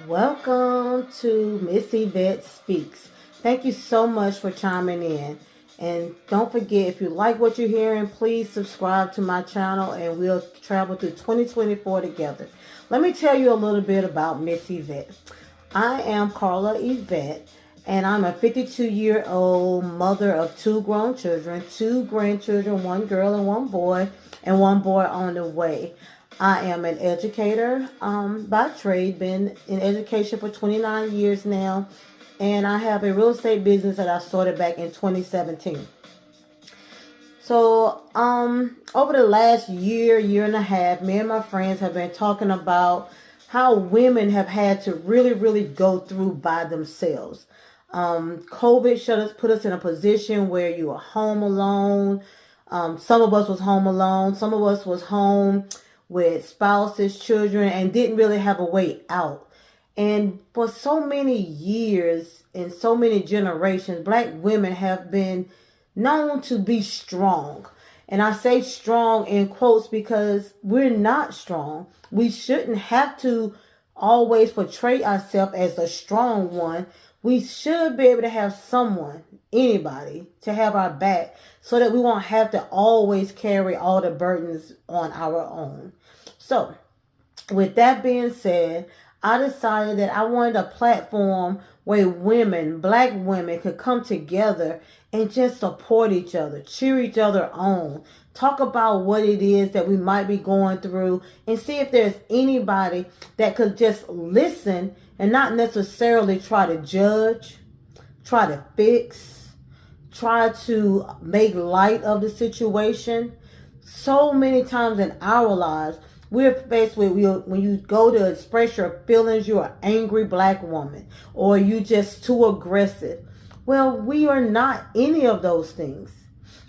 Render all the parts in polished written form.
Welcome to Miss Yvette Speaks. Thank you so much for chiming in. And don't forget, if you like what you're hearing, please subscribe to my channel and we'll travel through 2024 together. Let me tell you a little bit about Miss Yvette. I am Carla Yvette, and I'm a 52-year-old mother of two grown children, two grandchildren, one girl and one boy on the way. I am an educator by trade, been in education for 29 years now, and I have a real estate business that I started back in 2017. So, over the last year and a half, me and my friends have been talking about how women have had to really go through by themselves. COVID put us in a position where you are home alone. Some of us was home alone. Some of us was home with spouses, children, and didn't really have a way out. And for so many years and so many generations, Black women have been known to be strong. And I say strong in quotes because we're not strong. We shouldn't have to always portray ourselves as a strong one. We should be able to have someone, anybody, to have our back so that we won't have to always carry all the burdens on our own. So, with that being said, I decided that I wanted a platform where women, Black women, could come together and just support each other, cheer each other on, talk about what it is that we might be going through, and see if there's anybody that could just listen and not necessarily try to judge, try to fix, try to make light of the situation. So many times in our lives, we're faced with when you go to express your feelings, you're an angry Black woman, or you just too aggressive. Well, we are not any of those things.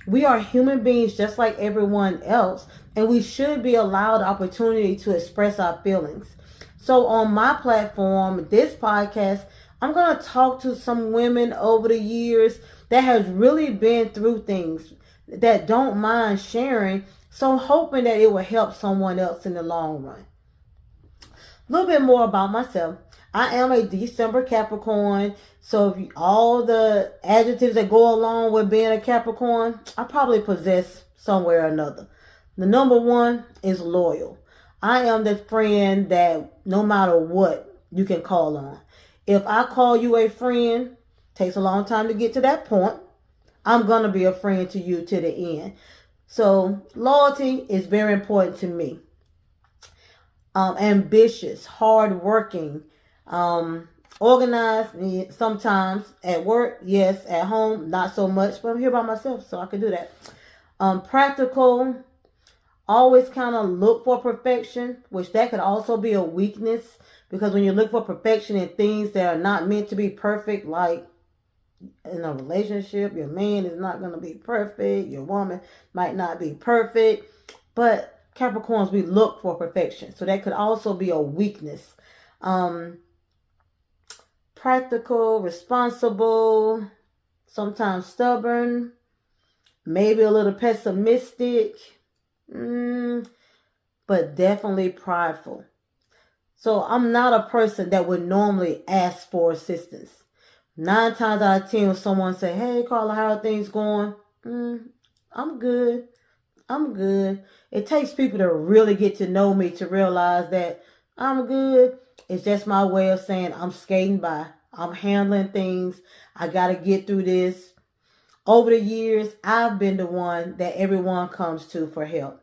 We are human beings just like everyone else, and we should be allowed the opportunity to express our feelings. So on my platform, this podcast, I'm going to talk to some women over the years that has really been through things, that don't mind sharing. So hoping that it will help someone else in the long run. A little bit more about myself. I am a December Capricorn. So if all the adjectives that go along with being a Capricorn, I probably possess somewhere or another. The number one is loyal. I am the friend that no matter what, you can call on. If I call you a friend, takes a long time to get to that point, I'm going to be a friend to you to the end. So loyalty is very important to me. Ambitious, hardworking, organized. Sometimes at work, yes. At home, not so much. But I'm here by myself, so I can do that. Practical. Always kind of look for perfection, which that could also be a weakness, because when you look for perfection in things that are not meant to be perfect, like in a relationship, your man is not going to be perfect. Your woman might not be perfect. But Capricorns, we look for perfection. So that could also be a weakness. Practical, responsible, sometimes stubborn, maybe a little pessimistic, but definitely prideful. So I'm not a person that would normally ask for assistance. 9 times out of 10, when someone say, "Hey, Carla, how are things going?" I'm good. I'm good. It takes people to really get to know me to realize that I'm good. It's just my way of saying I'm skating by. I'm handling things. I got to get through this. Over the years, I've been the one that everyone comes to for help.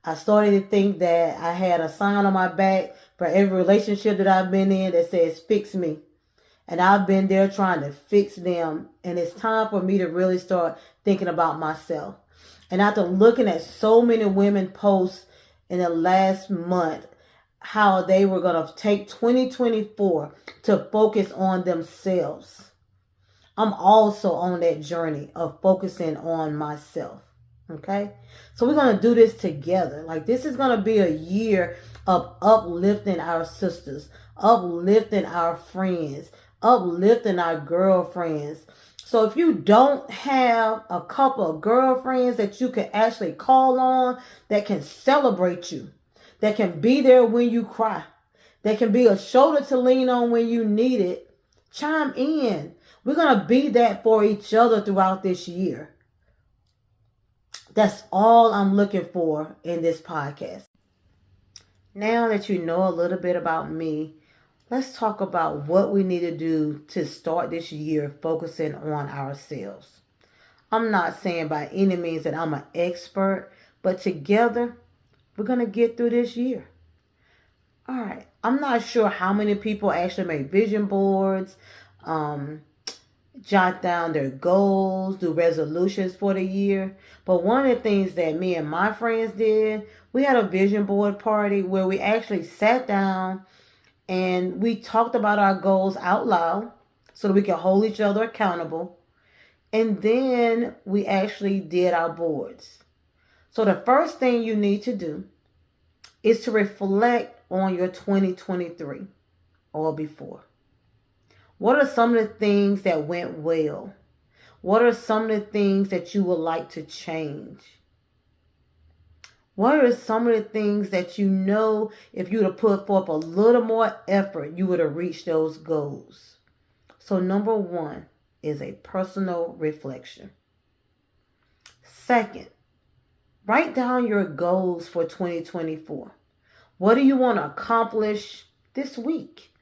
I started to think that I had a sign on my back for every relationship that I've been in that says, "Fix me." And I've been there trying to fix them. And it's time for me to really start thinking about myself. And after looking at so many women posts in the last month, how they were going to take 2024 to focus on themselves, I'm also on that journey of focusing on myself. Okay? So we're going to do this together. Like, this is going to be a year of uplifting our sisters, uplifting our friends, uplifting our girlfriends. So if you don't have a couple of girlfriends that you can actually call on, that can celebrate you, that can be there when you cry, that can be a shoulder to lean on when you need it, chime in. We're going to be that for each other throughout this year. That's all I'm looking for in this podcast. Now that you know a little bit about me, let's talk about what we need to do to start this year focusing on ourselves. I'm not saying by any means that I'm an expert, but together we're going to get through this year. All right. I'm not sure how many people actually make vision boards, jot down their goals, do resolutions for the year. But one of the things that me and my friends did, we had a vision board party where we actually sat down and we talked about our goals out loud so that we could hold each other accountable. And then we actually did our boards. So the first thing you need to do is to reflect on your 2023 or before. What are some of the things that went well? What are some of the things that you would like to change? What are some of the things that you know if you would have put forth a little more effort, you would have reached those goals? So number one is a personal reflection. Second, write down your goals for 2024. What do you want to accomplish this week?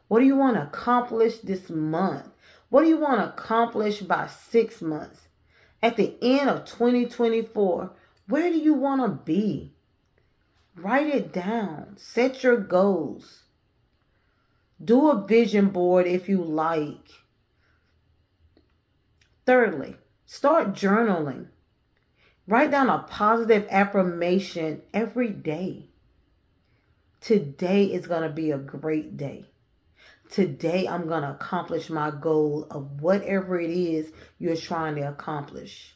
What do you want to accomplish this month? What do you want to accomplish by 6 months? At the end of 2024, where do you want to be? Write it down. Set your goals. Do a vision board if you like. Thirdly, start journaling. Write down a positive affirmation every day. Today is going to be a great day. Today I'm going to accomplish my goal of whatever it is you're trying to accomplish.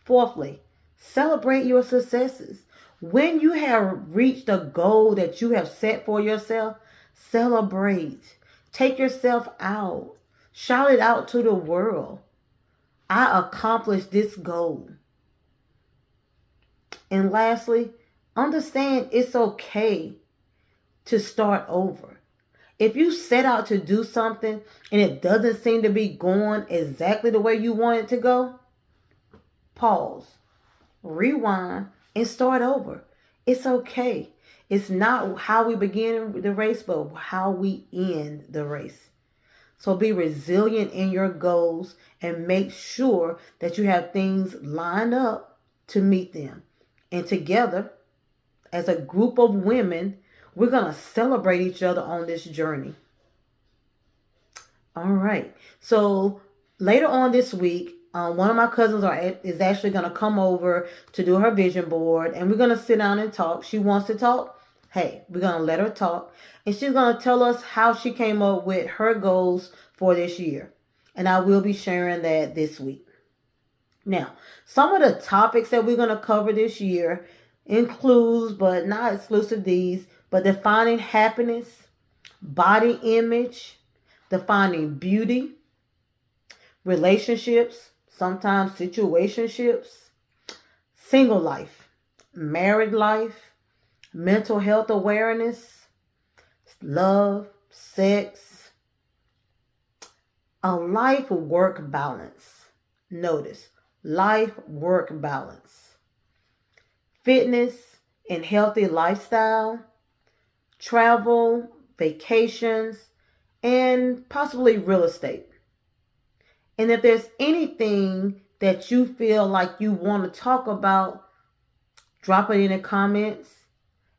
Fourthly, celebrate your successes. When you have reached a goal that you have set for yourself, celebrate. Take yourself out. Shout it out to the world. I accomplished this goal. And lastly, understand it's okay to start over. If you set out to do something and it doesn't seem to be going exactly the way you want it to go, pause, rewind, and start over. It's okay. It's not how we begin the race, but how we end the race. So be resilient in your goals and make sure that you have things lined up to meet them. And together, as a group of women, we're going to celebrate each other on this journey. All right. So later on this week, one of my cousins is actually going to come over to do her vision board. And we're going to sit down and talk. She wants to talk. Hey, we're going to let her talk. And she's going to tell us how she came up with her goals for this year. And I will be sharing that this week. Now, some of the topics that we're going to cover this year includes, but not exclusive these, but defining happiness, body image, defining beauty, relationships, sometimes situationships, single life, married life, mental health awareness, love, sex, a life-work balance. Notice, life-work balance, fitness and healthy lifestyle, travel, vacations, and possibly real estate. And if there's anything that you feel like you want to talk about, drop it in the comments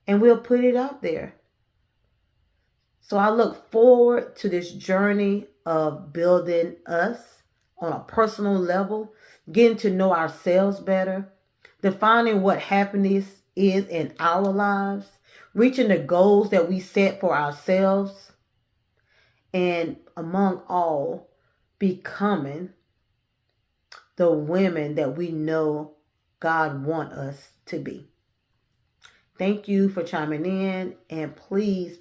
and we'll put it out there. So I look forward to this journey of building us on a personal level, getting to know ourselves better, defining what happiness is in our lives, reaching the goals that we set for ourselves, and among all, becoming the women that we know God wants us to be. Thank you for chiming in, and please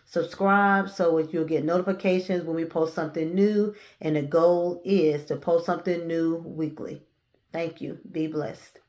subscribe so that you'll get notifications when we post something new, and the goal is to post something new weekly. Thank you. Be blessed.